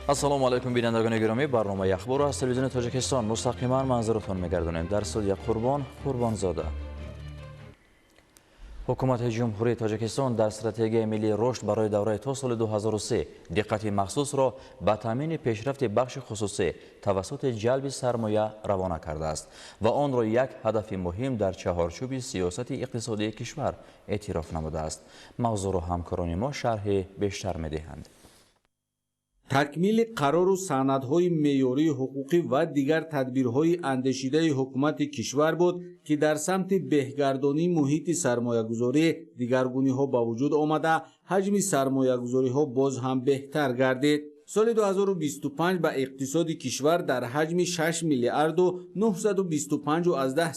السلام علیکم بینندگان گرامی، برنامه اخبار را از تلویزیون تاجیکستان مستقیما منظورتان می‌گردانیم. در استودیو قربانزاده. حکومت جمهوری تاجیکستان در استراتژی ملی رشد برای دوره تا سال 2003 دقت مخصوص را به تامین پیشرفت بخش خصوصی توسط جلب سرمایه روانه کرده است و آن را یک هدف مهم در چهارچوب سیاست اقتصادی کشور اعتراف نموده است. موضوع را همکاران ما شرح بیشتر می‌دهند. تکمیل قرار و سندهای معیاری حقوقی و دیگر تدبیرهای اندیشیده حکومت کشور بود که در سمت بهگردانی محیط سرمایه‌گذاری دیگرگونی‌ها با وجود آمده، حجم سرمایه‌گذاری‌ها باز هم بهتر گردید. سال 2025 به اقتصاد کشور در حجم 6 میلیارد و 925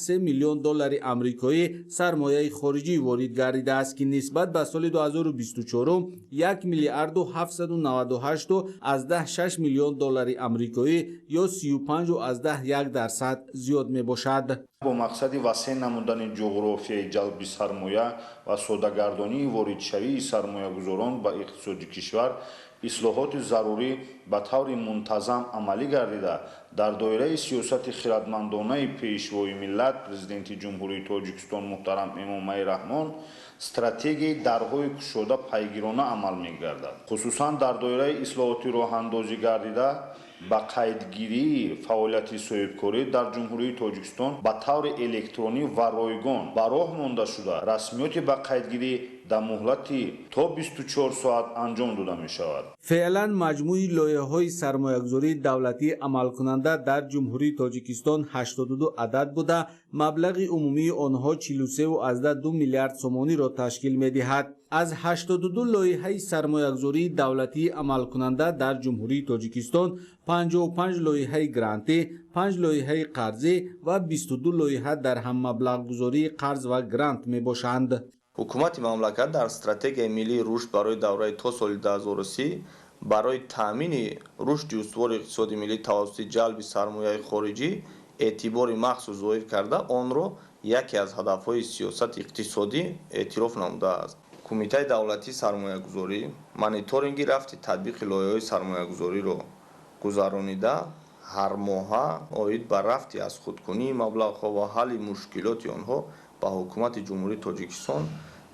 میلیون دلار آمریکایی سرمایه خارجی وارد گردیده است که نسبت به سال 2024 1 میلیارد و 798 میلیون دلار آمریکایی یا 35.1% زیاد می باشد. با مقصد وسیع نمودن جغرافیای جلب سرمایه و سوداگردانی واردشوی سرمایه‌گذاران به اقتصاد کشور اصلاحات ضروری به طور منتظم عملی گردیده در دایره سیاست خردمندانه پیشوای ملت پرزیدنت جمهوری تاجیکستان محترم امامه رحمان استراتژی درهای گشوده پیگیرانه عمل می‌گردد. خصوصا در دایره اصلاحات راه‌اندازی گردیده با قیدگیری فعالیت صاحبکاری در جمهوری تاجیکستان به طور الکترونی و رایگان به راه مانده شده رسمیات به قیدگیری در مهلت تا 24 ساعت انجام داده می شود. فعلا مجموع لایحه‌های سرمایه‌گذاری دولتی عمل کننده در جمهوری تاجیکستان 82 عدد بوده، مبلغ عمومی آنها 43.2 میلیارد سومانی را تشکیل می‌دهد. از 82 لایحه سرمایه‌گذاری دولتی عمل کننده در جمهوری تاجیکستان 55 لایحه گرانتی، 5 لایحه قرضی و 22 لایحه در هم مبلغ گذاری قرض و گرانت میباشند. حکومت مملکت در استراتژی ملی رشد برای دوره تا سال 2030 برای تامین رشد استوار اقتصادی ملی توسط جلب سرمایه خارجی اعتبار مخصوص ظاهر کرده آن را یکی از هدف‌های سیاست اقتصادی اعتراف نموده است. کمیته دولتی سرمایه‌گذاری مانیتورینگ رفت تطبیق لایحه‌های سرمایه‌گذاری را گذرانیده هر ماه عاید به رفت از خودکنی مبلغ‌ها و حل مشکلات آنها به حکومت جمهوری تاجیکستان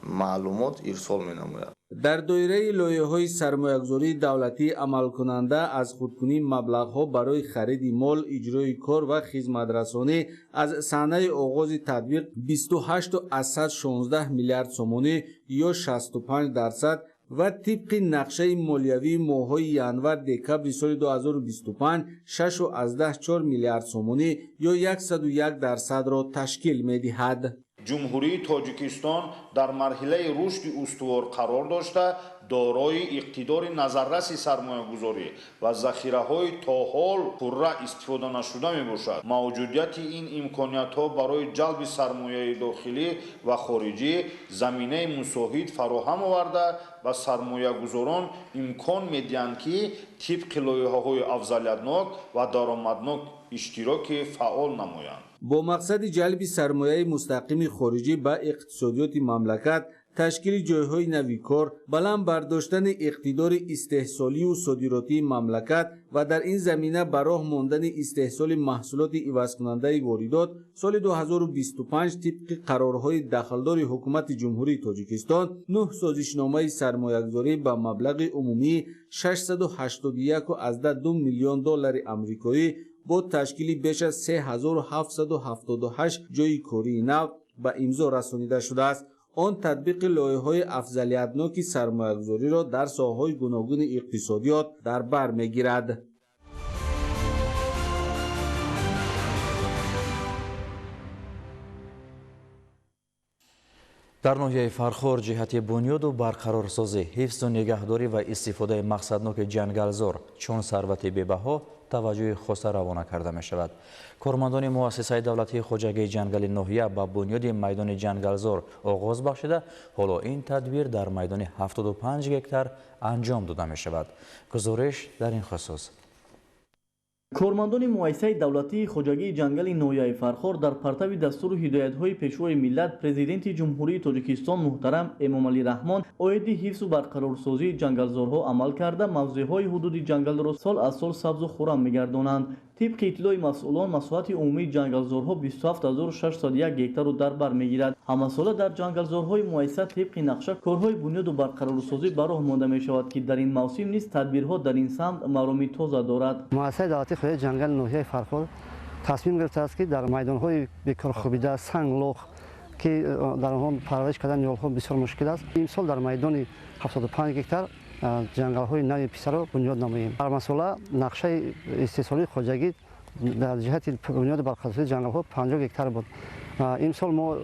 معلومات ارسال می‌نماید. در دایره لایحه‌های سرمایه‌گذاری دولتی عمل کننده از خودکنی مبلغ‌ها برای خرید مال، اجرای کار و خدمت‌رسانی از صحنه آغاز تطبیق 28.16 میلیارد سومانی یا 65% و طبق نقشه مالیوی ماه‌های ینور دکمبر سال 2025 6.4 میلیارد سومانی یا 101% را تشکیل می‌دهد. جمهوری تاجیکستان در مرحله رشد استوار قرار داشته دارای اقتدار نظررس سرمایه‌گذاری و ذخیره‌های تا حال پررا استفاده نشده میباشد. موجودیت این امکانیت‌ها برای جلب سرمایه داخلی و خارجی زمینه مساعد فراهم آورده و سرمایه‌گذاران امکان می‌دهند که طبق لایحه‌های افضلیت‌ناک و درآمدناک اشتراک فعال نمایند. با مقصد جلب سرمایه مستقیم خارجی به اقتصادیات مملکت، تشکیل جایهای نوی کار، بلند برداشتن اقتدار استحصالی و صادراتی مملکت و در این زمینه به راه ماندن استحصال محصولات عوض کننده واردات، سال 2025 طبق قرارهای دخلدار حکومت جمهوری تاجیکستان 9 سازشنامه سرمایه‌گذاری به مبلغ عمومی 681.2 میلیون دلار آمریکایی با تشکیل بیش از 3778 جای کاری نو به امضا رسانیده شده است. آن تطبیق لایحه‌های افضلیت‌ناک سرمایه‌گذاری را در ساحه‌های گوناگون اقتصادیات در بر می‌گیرد. در ناحیه فرخار جهت بنیاد و برقرارسازی، حفظ و نگهداری و استفاده مقصدناک جنگلزار چون ثروت بی‌بها توجه خاص روانه کرده می شود. کارمندان مؤسسه دولتی خوجگی جنگل ناحیه با بنیاد میدان جنگلزار آغاز بخشیده، حالا این تدبیر در میدان 75 هکتار انجام داده می شود. گزارش در این خصوص کارمندان مؤسسه دولتی خوجگی جنگل نویای فرخار در پرتو دستور هدایت‌های پیشوای ملت پرزیدنت جمهوری تاجیکستان محترم امامعلی رحمان اوید حفظ و برقرارسازی جنگلزارها عمل کرده موضع‌های حدود جنگل را سال از سال سبز و خرم می‌گردانند. طبق اطلاع مسئولان مساحت عمومی جنگلزارها 27601 گکتار را در بر می‌گیرد. همه ساله در جنگلزارهای مؤسسه طبق نقشه کارهای بنیاد و برقرارسازی به راه مانده می‌شود که در این موسم نیز تدبیرها در این سمت مرامی تازه دارد. مؤسسه دولتی خوجگی جنگل نوحیه فرخار تصمیم گرفته است که در میدان‌های بکار خوابیده سنگ لخ که در آنها پرورش کردن نیال‌ها بسیار مشکل است. این سال در میدان 75 گکتار جنگل‌های نوی پیسه را بنیاد نماییم. در مسئله نقشه استحصالی خوجگی در جهت بنیاد برقرارسازی جنگل‌ها 50 گکتار بود. این سال ما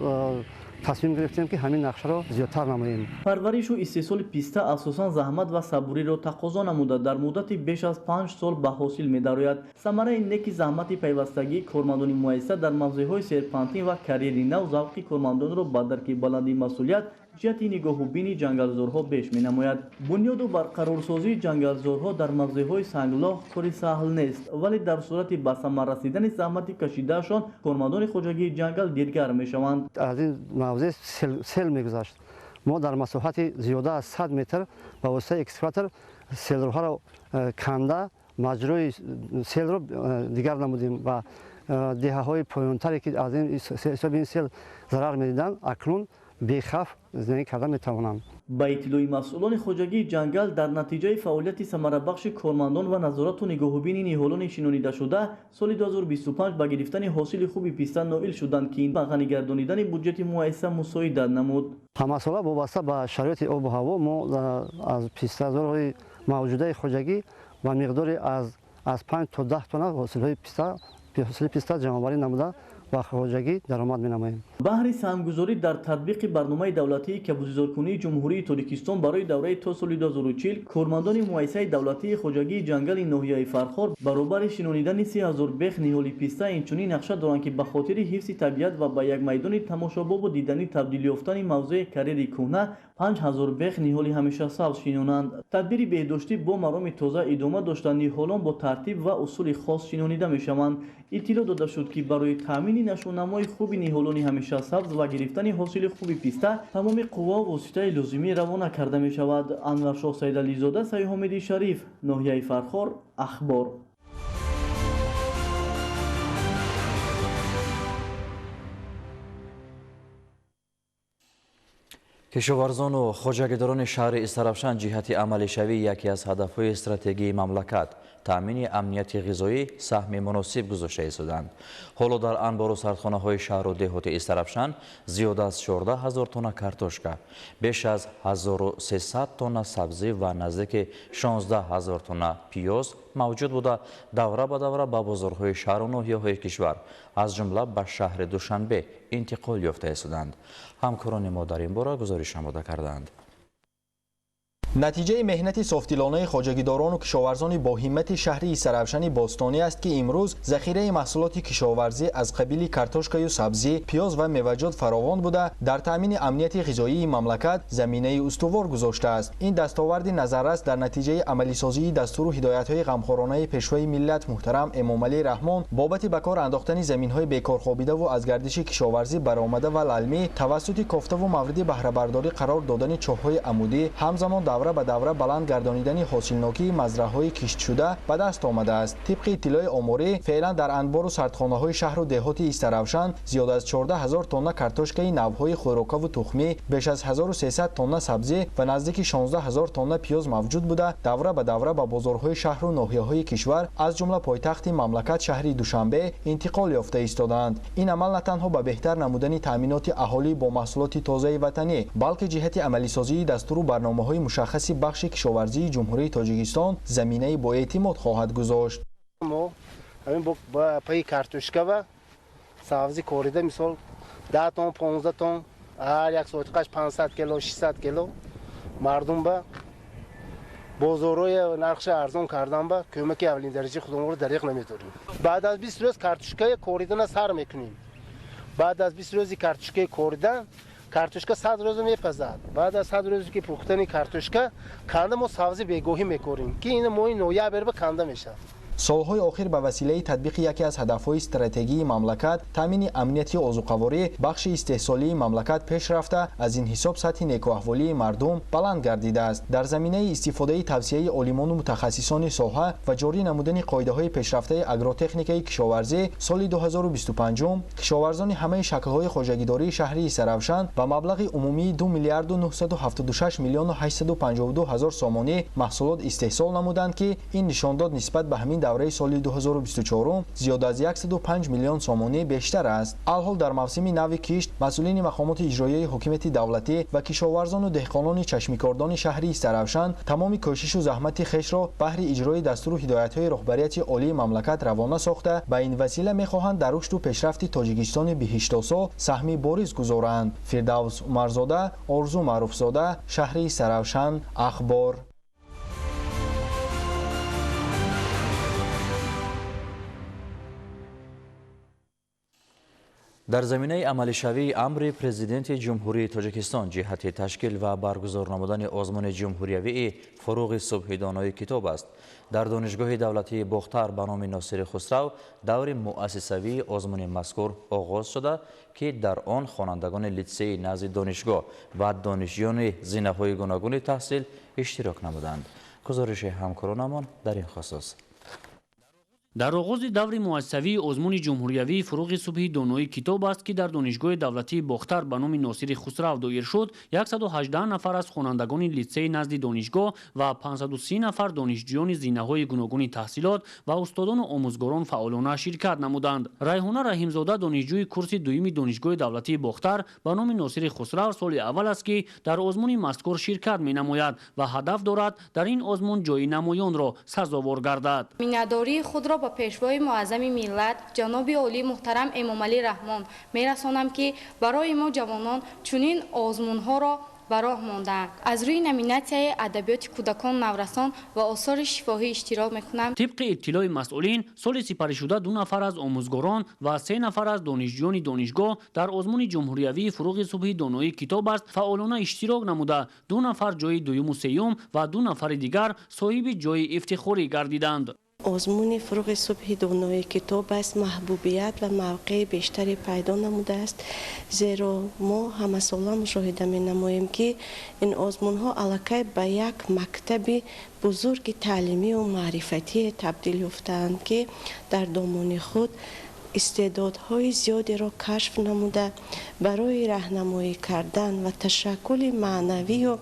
تصمیم گرفتیم که همین نقشه را زیادتر نماییم. پرورش و استحصال پیسته اساساً زحمت و صبوری را تقاضا نموده در مدت بیش از 5 سال به حاصل می‌دارد. ثمره این نیکی زحمت پیوستگی کارمندان مؤسسه در موضع‌های سرپنتین و کریری نو ذوق کارمندان را با درک بلندی مسئولیت جهت نگاه و بین جنگلزارها بیش می‌نماید. بنیاد و برقرارسازی جنگلزارها در موضع‌های سنگلاخ کاری سهل نیست، ولی در صورت به ثمر رسیدن زحمت کشیدهشان کارمندان خوجگی جنگل دیرگر می‌شوند. از این موضع سیل می‌گذشت. ما در مساحت زیاده از 100 متر با واسطه اکسکاواتور سیل‌ها را کنده مجرای سیل را دیگر نمودیم و دهه‌های پایان‌تری که از این سیل ضرر می‌دیدند اکنون بیخف زندگی کردن میتوانند. با اطلاع مسئولان خوجگی جنگل در نتیجه فعالیت ثمره بخش کارمندان و نظارت و نگاهبینی نهالان شنانیده شده سال 2025 با گرفتن حاصل خوبی پیسته نائل شدند که این به غنی‌گردانیدن بودجه مؤسسه مساعدت نمود. مسئله وابسته به شرایط آب و هوا ما از پیسته‌زارهای موجوده خوجگی و مقداری از 5 تا 10 تن حاصل پیسته جمع‌آوری نموده و خوجگی درآمد می‌نماییم. بهر سهمگذاری در تطبیق برنامه دولتی که بازگشایی جمهوری تاجیکستان برای دوره تا سال 2040 کارمندان مؤسسه دولتی خوجگی جنگل نوحیه فرخار برابر شنانیدن 3000 بیخ نهالی پیسته اینچنین نقشه دارند که به خاطر حفظ طبیعت و به یک میدان تماشاباب و دیدنی تبدیل یافتن موضع کریری کهنه 5000 بیخ نهالی همیشه سبز شنانند. تدبیر بهداشتی با مرام تازه ادامه داشتن نهالان با ترتیب و اصول خاص شنانیده میشوند. اطلاع داده شد که برای تامین نشونمای خوب نهالان همیشه سبز و گرفتن حاصل خوبی پیسته تمام قوا و وسیله لازمی روانه کرده می شود. انور شاه سیدعلی زاده، سعید حامدی شریف، ناحیه فرخار، اخبار. کشاورزان و خوجگیداران شهر استرابشان جهت عملی شوی یکی از هدفهای استراتژی مملکت تامین امنیت غذایی سهم مناسب گذاشته ایستادند. حالا در انبار و سردخانه‌های شهر و دهات استرابشان زیاد از 14000 تن کارتوشکا، بیش از 1300 تن سبزی و نزدیک 16000 تن پیاز موجود بوده دوره به دوره به بازارهای شهر و ناحیه‌های کشور از جمله به شهر دوشنبه انتقال یافته ایستادند. همکاران ما در این باره گزارش آماده کردند. نتیجه مهنت صافتیلانه خوجگیداران و کشاورزان با همت شهری استرابشان باستانی است که امروز ذخیره محصولات کشاورزی از قبیل کارتوشکا و سبزی، پیاز و میوه‌جات فراوان بوده در تامین امنیت غذایی مملکت زمینه استوار گذاشته است. این دستاورد نظررس در نتیجه عملی سازی دستور و هدایت‌های غمخوارانه پیشوای ملت محترم امامعلی رحمان بابت به کار انداختن زمین‌های بیکار خوابیده و از گردش کشاورزی برآمده و للمی توسط کافته و مورد بهره برداری قرار دادن چاه‌های عمودی همزمان دوره به دوره بلند گردانیدن حاصلناکی مزرعه‌های کشت شده به دست آمده است. طبق اطلاع آماری فعلا در انبار و سردخانه‌های شهر و دهات استرابشان زیاد از 14000 تن کارتوشکای نوهای خوراکی و تخمی، بیش از 1300 تن سبزی و نزدیک 16000 تن پیاز موجود بوده دوره به دوره به بازارهای شهر و ناحیه‌های کشور از جمله پایتخت مملکت شهری دوشنبه انتقال یافته ایستادند. این عمل نه تنها به بهتر نمودن تامینات اهالی با محصولات تازه وطنی بلکه جهت عملی سازی دستور و برنامه‌های مشخص بخش کشاورزی جمهوری تاجیکستان زمینه با اعتماد خواهد گذاشت. ما همین با پای کارتوشکا و سبزی کوریده مثال 10 تن 15 تن هر یک ساعتش 500 کیلو 600 کیلو مردم با بازارهای نرخش ارزان کردن با کمک اولین درجه خودمون رو دریغ نمی‌داریم. بعد از 20 روز کارتوشکای کوریدن سر میکنیم. بعد از 20 روزی کارتوشکای کوریدن کارتوشکا 100 روز میپزد. بعد از 100 روزی که پختنی کارتوشکا کنده ما سبزی بگوهی میکنیم که این موی نویا بره کنده میشه. солҳои охир ба василаи татбиқи яке аз ҳадафҳои стратегии мамлакат таъмини амнияти озуқаворӣ бахши истеҳсолии мамлакат пеш рафта, аз ин ҳисоб сатҳи некӯаҳволии мардум баланд гардидааст. Дар заминаи истифодаи тавсияи олимону мутахассисони соҳа ва ҷорӣ намудани қоидаҳои пешрафтаи агротехникаи кишоварзӣ, соли 2025 кишоварзони ҳамаи шаклҳои хоҷагидории шаҳрии Саравшан ба маблағи умумии 2 миллиарду 976 миллиону 852 ҳазор сомонӣ маҳсулот истеҳсол намуданд, ки ин нишон дод нисбат ба ҳамин давраи соли 2024 зиёда аз 105 миллион сомонӣ бештар аст. алҳол дар мавсими нави кишт масъулини мақомоти иҷроияи ҳокимияти давлатӣ ва кишоварзону деҳқонони чашмикордони шаҳрии Саравшан тамоми кӯшишу заҳмати хешро баҳри иҷрои дастуру ҳидоятҳои роҳбарияти олии мамлакат равона сохта, ба ин васила мехоҳанд дар рушду пешрафти Тоҷикистони биҳиштосо саҳми бориз гузоранд. Фирдавс Умарзода, Орзу Маъруфзода, шаҳри Саравшан, Ахбор. дар заминаи амалишавии амри президенти ҷумҳурии Тоҷикистон ҷиҳати ташкил ва баргузор намудани озмуни ҷумҳуриявии фуруғи субҳи донои китоб аст. дар донишгоҳи давлатии Бохтар ба номи Носири Хусрав даври муассисавии озмуни мазкур оғоз шуда, ки дар он хонандагони литсеи назди донишгоҳ ва донишҷӯёни зинаҳои гуногуни таҳсил иштирок намуданд. гузориши ҳамкоронамон дар ин хусус. дар оғози даври муассисавии озмуни ҷумҳуриявии фуруғи субҳи донои китоб аст, ки дар донишгоҳи давлатии Бохтар ба номи Носири Хусрав доир шуд, 118 нафар аз хонандагони литсеи назди донишгоҳ ва 530 нафар донишҷӯёни зинаҳои гуногуни таҳсилот ва устодону омӯзгорон фаъолона ширкат намуданд. Райҳона Раҳимзода, донишҷӯи курси дуюми донишгоҳи давлатии Бохтар ба номи Носири Хусрав, соли аввал аст, ки дар озмуни мазкур ширкат менамояд ва ҳадаф дорад дар ин озмун ҷои намоёнро сазовор гардад. миннатдории худро ба пешвои муаззами миллат ҷаноби олии муҳтарам Эмомалӣ Раҳмон мерасонам, ки барои мо ҷавонон чунин озмунҳоро ба роҳ мондаанд. аз рӯи номинатсияи адабиёти кӯдакон наврасон ва осори шифоҳӣ иштирок мекунам. тибқи иттилои масъулин, соли сипаришуда 2 нафар аз омӯзгорон ва 3 нафар аз донишҷӯёни донишгоҳ дар озмуни ҷумҳуриявии фуруғи субҳи донои китоб аст фаъолона иштирок намуда, 2 нафар ҷои дуюму сеюм ва 2 нафари дигар соҳиби ҷои ифтихорӣ гардиданд. озмуни фуруғи субҳи донои китоб аст маҳбубият ва мавқеи бештаре пайдо намудааст, зеро мо ҳамасола мушоҳида менамоем, ки ин озмунҳо аллакай ба як мактаби бузурги таълимию маърифатие табдил ёфтаанд, ки дар домони худ истеъдодҳои зиёдеро кашф намуда барои раҳнамоӣ кардан ва ташаккули маънавию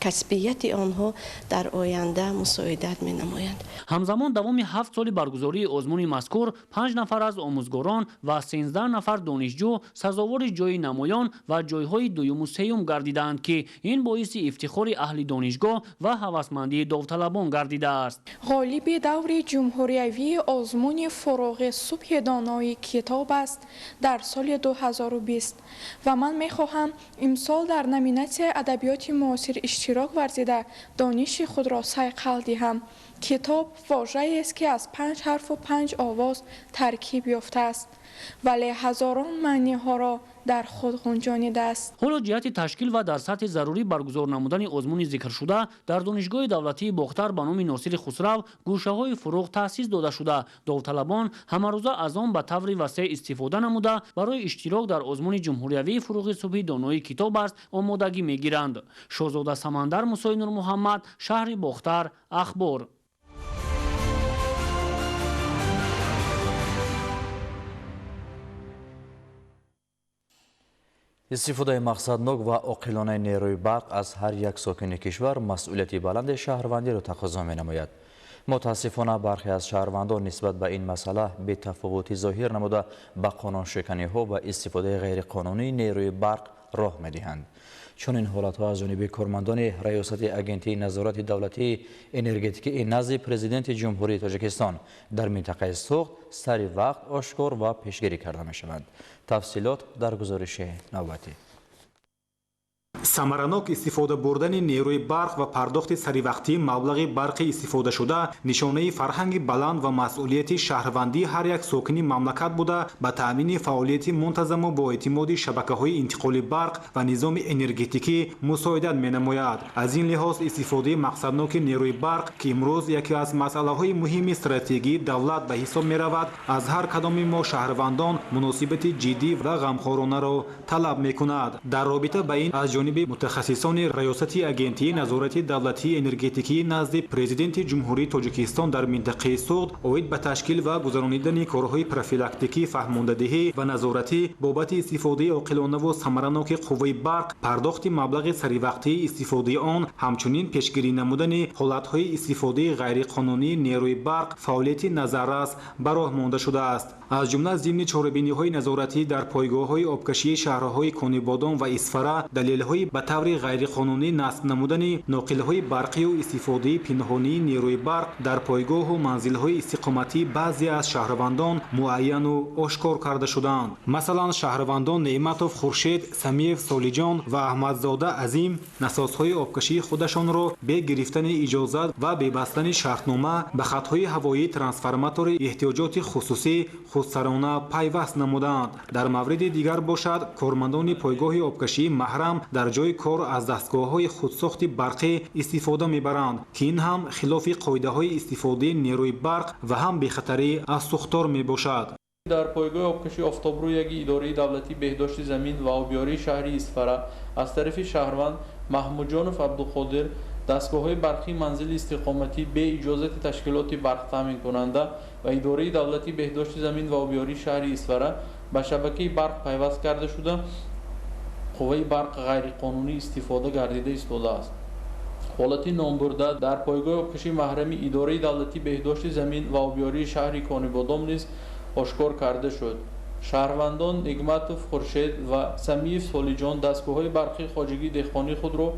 касбияти онҳо дар оянда мусоидат менамоянд. ҳамзамон давоми 7 соли баргузории озмуни мазкур 5 нафар аз омӯзгорон ва 13 нафар донишҷӯ сазовори ҷои намоён ва ҷойҳои дуюму сеюм гардиданд, ки ин боиси ифтихори аҳли донишгоҳ ва ҳавасмандии довталабон гардидааст. ғолиби даври ҷумҳуриявии озмуни фуруғи субҳи донои китоб аст дар соли 2020 ва ман мехоҳам имсол дар номинатсияи адабиёти муосир иштирок варзида дониши худро сайқал диҳам. китоб вожаест, ки аз 5 ҳарфу 5 овоз таркиб ёфтааст, вале ҳазорон маъниҳоро дар худ ғунҷонидааст. ҳоло ҷиҳати ташкил ва дар сатҳи зарурӣ баргузор намудани озмуни зикршуда дар донишгоҳи давлатии Бохтар ба номи Носири Хусрав гӯшаҳои фуруғ таъсис дода шуда, довталабон ҳамарӯза аз он ба таври васеъ истифода намуда барои иштирок дар озмуни ҷумҳуриявии фуруғи субҳи донои китоб аст омодагӣ мегиранд. Шоҳзода Самандар, Мусои Нурмуҳаммад, шаҳри Бохтар, Ахбор. истифодаи мақсаднок ва оқилонаи нерӯи барқ аз ҳар як сокини кишвар масъулияти баланди шаҳрвандиро тақозо менамояд. мутаассифона бархе аз шаҳрвандон нисбат ба ин масъала бетафовутӣ зоҳир намуда ба қонуншиканиҳо ва истифодаи ғайриқонунии нерӯи барқ роҳ медиҳанд. чунин ҳолатҳо аз ҷониби кормандони раёсати агентии назорати давлатии энергетикии назди президенти ҷумҳурии Тоҷикистон дар минтақаи суғд сари вақт ошкор ва пешгирӣ карда мешаванд. тафсилот дар гузориши навбатӣ. самаранок истифода бурдани нерӯи барқ ва пардохти саривақтии маблағи барқи истифодашуда нишонаи фарҳанги баланд ва масъулияти шаҳрвандии ҳар як сокини мамлакат буда ба таъмини фаъолияти мунтазаму боэътимоди шабакаҳои интиқоли барқ ва низоми энергетикӣ мусоидат менамояд. Аз ин лиҳоз истифодаи мақсадноки нерӯи барқ ки имрӯз яке аз масъалаҳои муҳими стратегии давлат ба ҳисоб меравад, аз ҳар кадоми мо шаҳрвандон муносибати ҷиддӣ ва ғамхоранаро талаб мекунад. Дар робита ба ин аз ҷониби мутахассисони раёсати агентии назорати давлатии энергетикӣ назди президенти ҷумҳурии Тоҷикистон дар минтақаи Суғд оид ба ташкил ва гузаронидани корҳои профилактикӣ, фаҳмондадиҳӣ ва назоратӣ бобати истифодаи оқилонаву самараноки қувваи барқ, пардохти маблағи саривақтии истифодаи он, ҳамчунин пешгирӣ намудани ҳолатҳои истифодаи ғайриқонунии нерӯи барқ фаъолияти назаррас ба роҳ монда шудааст. аз ҷумла зимни чорабиниҳои назоратӣ дар пойгоҳҳои обкашии шаҳрҳои Конибодон ва Исфара, далелҳои ба таври ғайриқонунӣ насб намудани ноқилҳои барқию истифодаи пинҳонии нерӯи барқ дар пойгоҳу манзилҳои истиқоматии баъзе аз шаҳрвандон муайяну ошкор карда шуданд. Масалан, шаҳрвандон Неъматов Хуршед, Самиев Солиҷон ва Аҳмадзода Азим насосҳои обкашии худашонро бе гирифтани иҷозат ва бе бастани шартнома ба хатҳои ҳавоии трансформатори эҳтиёҷоти хусусӣ худсарона пайваст намуданд. Дар мавриди дигар бошад, кормандони пойгоҳи обкашии Маҳрам дар ҷои кор аз дастгоҳҳои худсохти барқӣ истифода мебаранд, ки ин ҳам хилофи қоидаҳои истифодаи нерӯи барқ ва ҳам бехатарӣ аз сӯхтор мебошад. дар пойгоҳи обкашии офтобрӯяги идораи давлатии беҳдошти замин ва обёрии шаҳри Исфара аз тарафи шаҳрванд Маҳмудҷонов Абдуқодир дастгоҳҳои барқии манзили истиқоматӣ бе иҷозати ташкилоти барқтаъминкунанда ва идораи давлатии беҳдошти замин ва обёрии шаҳри Исфара ба шабакаи барқ пайваст карда шуда қувваи барқ ғайриқонунӣ истифода гардида истодааст. ҳолати номбурда дар пойгоҳи обкашии Маҳрами идораи давлатии беҳдошти замин ва обёрии шаҳри Конибодон низ ошкор карда шуд. шаҳрвандон Нигматов Хуршед ва Самиев Солиҷон дастгоҳҳои барқи хоҷагии деҳқонии худро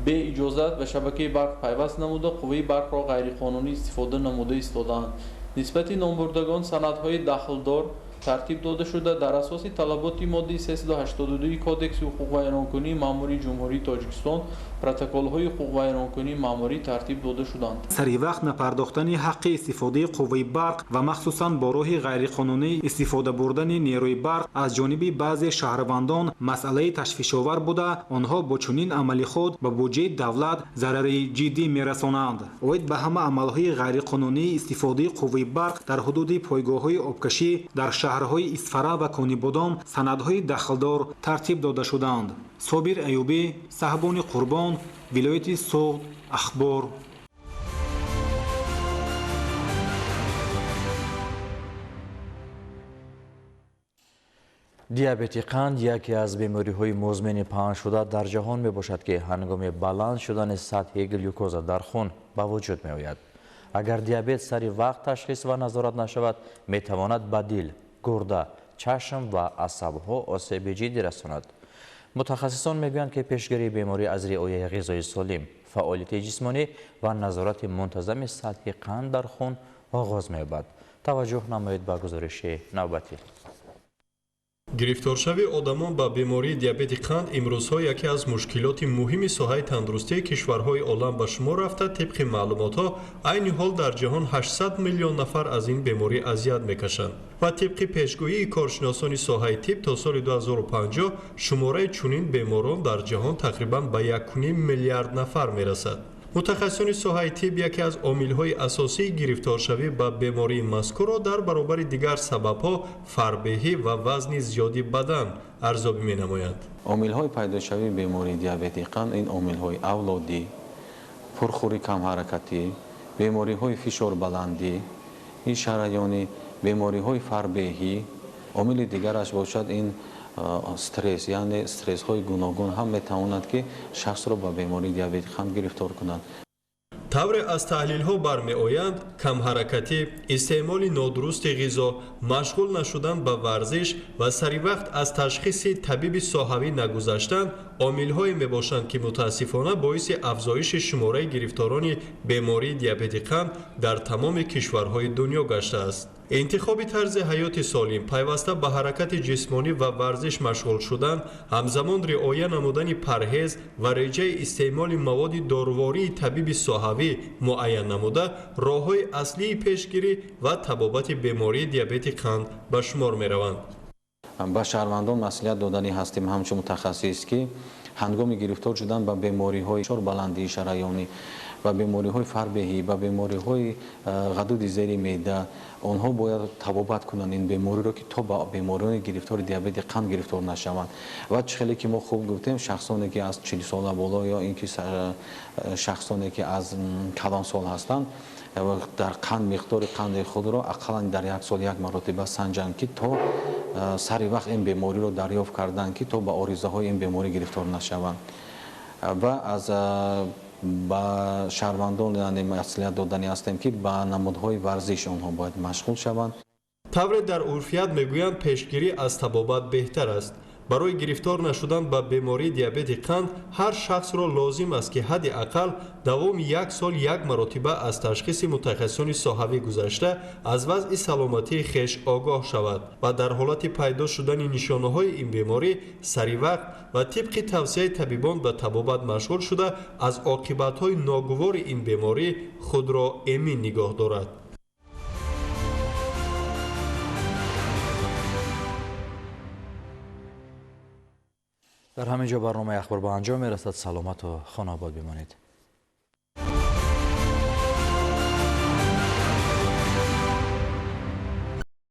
бе иҷозат ба шабакаи барқ пайваст намуда қувваи барқро ғайриқонунӣ истифода намуда истодаанд. нисбати номбурдагон санадҳои дахлдор тартиб дода шуда дар асоси талаботи моддаи 382 кодекси ҳуқуқвайронкунии маъмурии ҷумҳурии Тоҷикистон протоколҳои ҳуқуқвайронкунии маъмурӣ тартиб дода шуданд. Саривақт напардохтани ҳаққи истифодаи қувваи барқ ва махсусан бо роҳи ғайриқонунӣ истифода бурдани нерӯи барқ аз ҷониби баъзе шаҳрвандон масъалаи ташвишовар буда, онҳо бо чунин амали худ ба буҷаи давлат зарари ҷиддӣ мерасонанд. Оид ба ҳама амалҳои ғайриқонунии истифодаи қувваи барқ дар ҳудуди пойгоҳҳои обкашӣ дар шаҳрҳои Исфара ва Конибодон санадҳои дахлдор тартиб дода шуданд. Собир Аюбӣ, Саҳбони Қурбон, вилояти Суғд, Ахбор. диабети қанд яке аз бемориҳои музмини паҳншуда дар ҷаҳон мебошад, ки ҳангоми баланд шудани сатҳи глюкоза дар хун ба вуҷуд меояд. агар диабет сари вақт ташхис ва назорат нашавад, метавонад ба дил, гурда, чашм ва асабҳо осеби ҷиддӣ расонад. мутахассисон мегӯянд, ки пешгирии беморӣ аз риояи ғизои солим, фаъолияти ҷисмонӣ ва назорати мунтазами сатҳи қанд дар хун оғоз меёбад. таваҷҷӯҳ намоед ба гузориши навбатӣ. гирифторшави одамон ба бемории диабети қанд имрӯзҳо яке аз мушкилоти муҳими соҳаи тандурустии кишварҳои олам ба шумор рафта, тибқи маълумотҳо айни ҳол дар ҷаҳон 800 миллион нафар аз ин беморӣ азият мекашанд ва тибқи пешгӯии коршиносони соҳаи тиб то соли 2050 шумораи чунин беморон дар ҷаҳон тақрибан ба 1,5 миллиард нафар мерасад. мутахассисони соҳаи тиб яке аз омилҳои асосии гирифторшавӣ ба бемории мазкурро дар баробари дигар сабабҳо фарбеҳӣ ва вазни зиёди бадан арзёбӣ менамоянд. омилҳои пайдошавии бемории диабети қанд ин омилҳои авлодӣ, пурхӯри камҳаракатӣ, бемориҳои фишорбаландӣ, ин шараёни бемориҳои фарбеҳӣ. омили дигараш бошад ин стресс, яъне стрессҳои гуногун ҳам метавонад ки шахсро ба бемории диабети қанд гирифтор кунад. тавре аз таҳлилҳо бармеоянд, камҳаракатӣ, истеъмоли нодурусти ғизо, машғул нашудан ба варзиш ва саривақт аз ташхиси табиби соҳавӣ нагузаштан омилҳое мебошанд, ки мутаассифона боиси афзоиши шумораи гирифторони бемории диабети қанд дар тамоми кишварҳои дунё гаштааст. انتخاب طرز حیات سالم، پیوسته به حرکت جسمانی و ورزش مشغول شدن، همزمان رعایت نمودن پرهیز و رجای استعمال مواد دارویی طبیب صحوی معین نموده، راه‌های اصلی پیشگیری و تبابت بیماری دیابت قند به شمار می‌روند. با شهروندان مسئولیت دادنی هستیم همچون متخصص که هنگام گرفتار شدن به بیماری‌های فشار بلندی شریانی و بیماری‌های فربهی و بیماری‌های غدود زیر معده، آنها باید تبابت کنند این بیماری را که تا با بیماری‌های گرفتار دیابت قند گرفتار نشوند. و چخیلی که ما خوب گفتیم شخصانی که از 40 سال بالا یا اینکه شخصانی که از کلان سال هستند در قند مقدار قند خود را اقلا در یک سال یک مرتبه سنجند که تا سری وقت این بیماری را دریافت کردند که تا به آریزه های این بیماری گرفتار نشوند و از با شهروندان مسئولیت دادنی هستیم که به نمودهای ورزش آنها باید مشغول شوند. طور در عرفیت میگویند پیشگیری از تبابت بهتر است. برای گرفتار نشدن به بیماری دیابت قند هر شخص را لازم است که حداقل دوام یک سال یک مرتبه از تشخیص متخصصان صحوی گذشته از وضع سلامتی خویش آگاه شود و در حالت پیدا شدن نشانه‌های این بیماری سری وقت و طبق توصیه طبیبان به تبابت مشغول شده از عاقبت‌های ناگوار این بیماری خود را امین نگاه دارد. در همین جا برنامه اخبار به انجام میرسد. سلامت و خانه آباد بمانید.